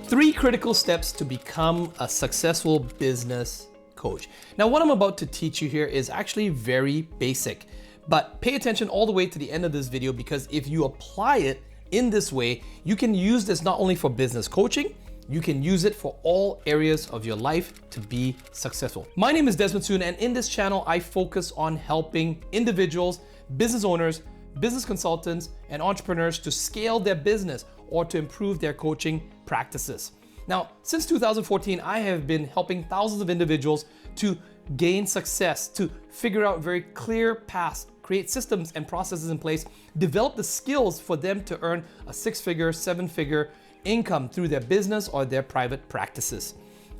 3 critical steps to become a successful business coach. Now, what I'm about to teach you here is actually very basic, but pay attention all the way to the end of this video, because if you apply it in this way, you can use this not only for business coaching, you can use it for all areas of your life to be successful. My name is Desmond, and in this channel, I focus on helping individuals, business owners, business consultants, and entrepreneurs to scale their business or to improve their coaching practices. Now, since 2014, I have been helping thousands of individuals to gain success, to figure out very clear paths, create systems and processes in place, develop the skills for them to earn a 6-figure, 7-figure income through their business or their private practices.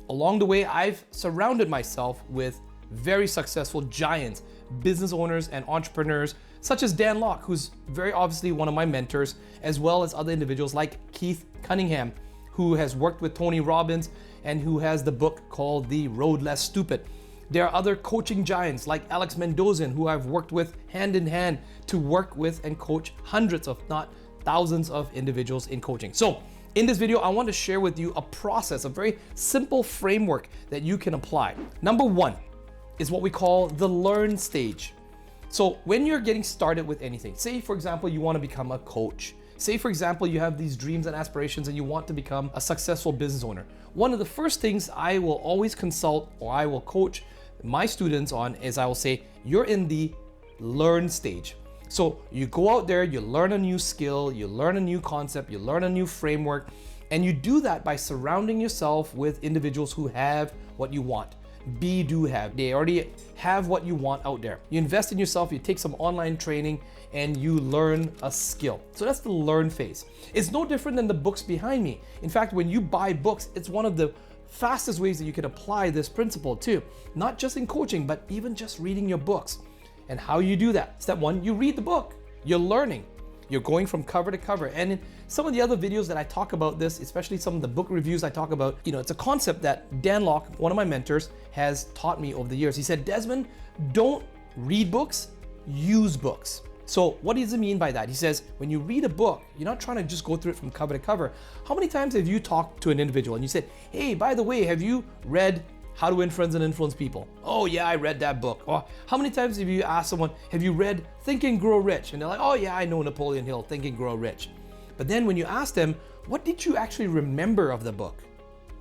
Along the way, I've surrounded myself with very successful giants, business owners and entrepreneurs, such as Dan Lok, who's very obviously one of my mentors, as well as other individuals like Keith Cunningham, who has worked with Tony Robbins and who has the book called The Road Less Stupid. There are other coaching giants like Alex Mendoza, who I've worked with hand in hand to work with and coach hundreds, if not thousands of individuals in coaching. So in this video, I want to share with you a process, a very simple framework that you can apply. Number 1 is what we call the learn stage. So when you're getting started with anything, say for example, you want to become a coach. Say for example, you have these dreams and aspirations and you want to become a successful business owner. One of the first things I will always consult or I will coach my students on is I will say, you're in the learn stage. So you go out there, you learn a new skill, you learn a new concept, you learn a new framework, and you do that by surrounding yourself with individuals who have what you want. They already have what you want out there. You invest in yourself, you take some online training, and you learn a skill. So that's the learn phase. It's no different than the books behind me. In fact, when you buy books, it's one of the fastest ways that you can apply this principle too. Not just in coaching, but even just reading your books. And how you do that? Step 1, you read the book. You're learning. You're going from cover to cover. And in some of the other videos that I talk about this, especially some of the book reviews I talk about, it's a concept that Dan Lok, one of my mentors, has taught me over the years. He said, Desmond, don't read books, use books. So what does it mean by that? He says, when you read a book, you're not trying to just go through it from cover to cover. How many times have you talked to an individual and you said, hey, by the way, have you read How to Win Friends and Influence People? Oh yeah, I read that book. Or how many times have you asked someone, have you read Think and Grow Rich? And they're like, oh yeah, I know Napoleon Hill, Think and Grow Rich. But then when you ask them, what did you actually remember of the book?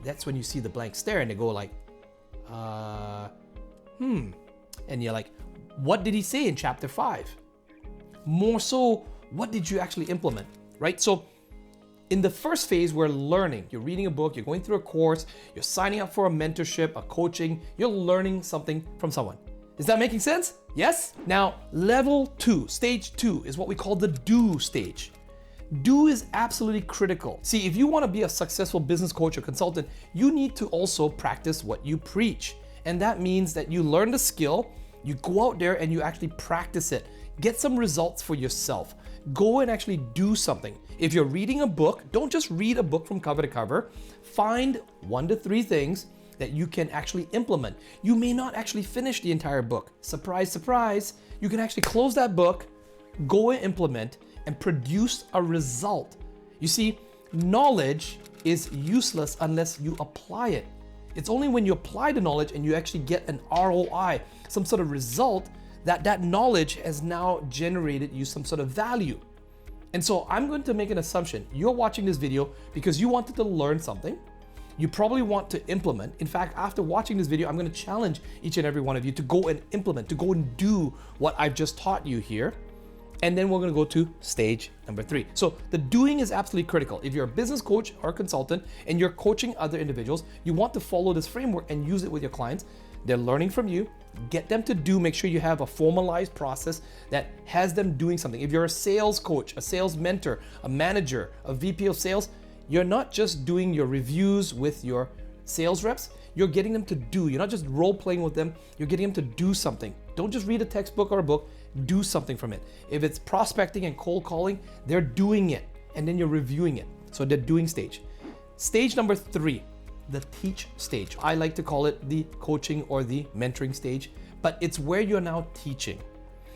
That's when you see the blank stare and they go like, And you're like, what did he say in chapter 5? More so, what did you actually implement, right? So in the first phase, we're learning. You're reading a book, you're going through a course, you're signing up for a mentorship, a coaching, you're learning something from someone. Is that making sense? Yes? Now, level 2, stage 2 is what we call the do stage. Do is absolutely critical. See, if you want to be a successful business coach or consultant, you need to also practice what you preach. And that means that you learn the skill, you go out there and you actually practice it. Get some results for yourself. Go and actually do something. If you're reading a book, don't just read a book from cover to cover. Find 1 to 3 things that you can actually implement. You may not actually finish the entire book. Surprise, surprise. You can actually close that book, go and implement, and produce a result. You see, knowledge is useless unless you apply it. It's only when you apply the knowledge and you actually get an ROI, some sort of result, that knowledge has now generated you some sort of value. And so I'm going to make an assumption. You're watching this video because you wanted to learn something. You probably want to implement. In fact, after watching this video, I'm going to challenge each and every one of you to go and implement, to go and do what I've just taught you here. And then we're going to go to stage number 3. So the doing is absolutely critical. If you're a business coach or consultant and you're coaching other individuals, you want to follow this framework and use it with your clients. They're learning from you. Get them to do. Make sure you have a formalized process that has them doing something. If you're a sales coach, a sales mentor, a manager, a VP of sales, you're not just doing your reviews with your sales reps. You're getting them to do. You're not just role playing with them. You're getting them to do something. Don't just read a textbook or a book. Do something from it. If it's prospecting and cold calling, they're doing it and then you're reviewing it. So the doing stage. Stage number 3. The teach stage. I like to call it the coaching or the mentoring stage, but it's where you're now teaching.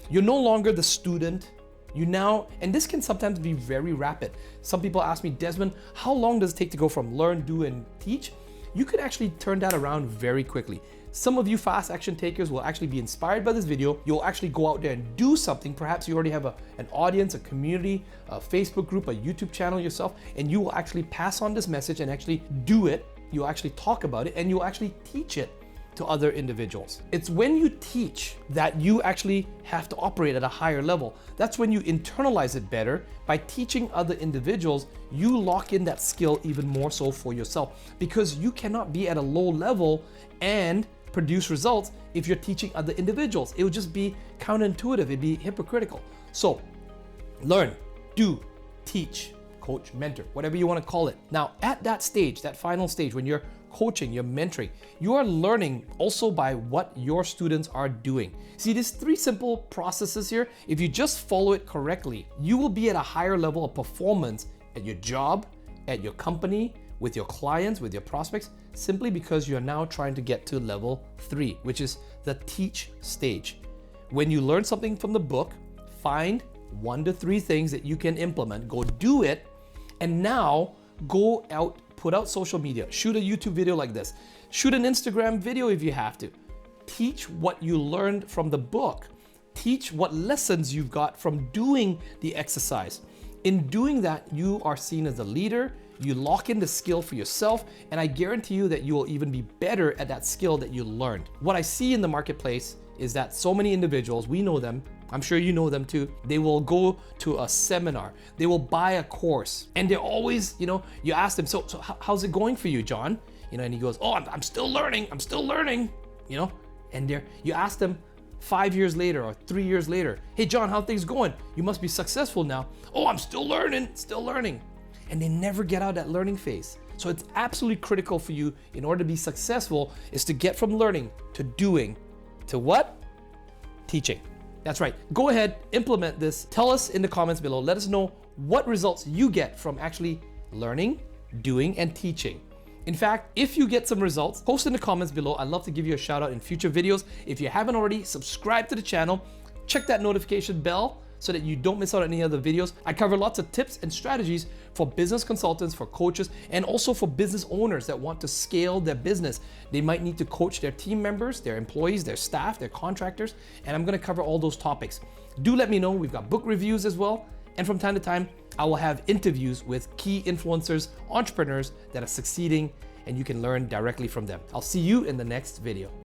You're no longer the student, You now, and this can sometimes be very rapid. Some people ask me, Desmond, how long does it take to go from learn, do, and teach? You could actually turn that around very quickly. Some of you fast action takers will actually be inspired by this video. You'll actually go out there and do something. Perhaps you already have an audience, a community, a Facebook group, a YouTube channel yourself, and you will actually pass on this message and actually do it. You'll actually talk about it and you'll actually teach it to other individuals. It's when you teach that you actually have to operate at a higher level. That's when you internalize it better. By teaching other individuals, you lock in that skill even more so for yourself, because you cannot be at a low level and produce results if you're teaching other individuals. It would just be counterintuitive, it'd be hypocritical. So learn, do, teach, coach, mentor, whatever you want to call it. Now at that stage, that final stage, when you're coaching, you're mentoring, you are learning also by what your students are doing. See, there's 3 simple processes here. If you just follow it correctly, you will be at a higher level of performance at your job, at your company, with your clients, with your prospects, simply because you're now trying to get to level 3, which is the teach stage. When you learn something from the book, find 1 to 3 things that you can implement, go do it, and now go out, put out social media, shoot a YouTube video like this, shoot an Instagram video if you have to. Teach what you learned from the book. Teach what lessons you've got from doing the exercise. In doing that, you are seen as a leader, you lock in the skill for yourself, and I guarantee you that you will even be better at that skill that you learned. What I see in the marketplace is that so many individuals, we know them, I'm sure you know them too, they will go to a seminar, they will buy a course, and they're always, you ask them, so how's it going for you, John? And he goes, oh, I'm still learning, and you ask them 5 years later or 3 years later, hey John, how are things going? You must be successful now. Oh, I'm still learning. And they never get out that learning phase. So it's absolutely critical for you, in order to be successful, is to get from learning to doing, to what? Teaching. That's right. Go ahead, implement this. Tell us in the comments below. Let us know what results you get from actually learning, doing, and teaching. In fact, if you get some results, post in the comments below. I'd love to give you a shout out in future videos. If you haven't already, subscribe to the channel, check that notification bell so that you don't miss out on any other videos. I cover lots of tips and strategies for business consultants, for coaches, and also for business owners that want to scale their business. They might need to coach their team members, their employees, their staff, their contractors, and I'm gonna cover all those topics. Do let me know. We've got book reviews as well. And from time to time, I will have interviews with key influencers, entrepreneurs that are succeeding, and you can learn directly from them. I'll see you in the next video.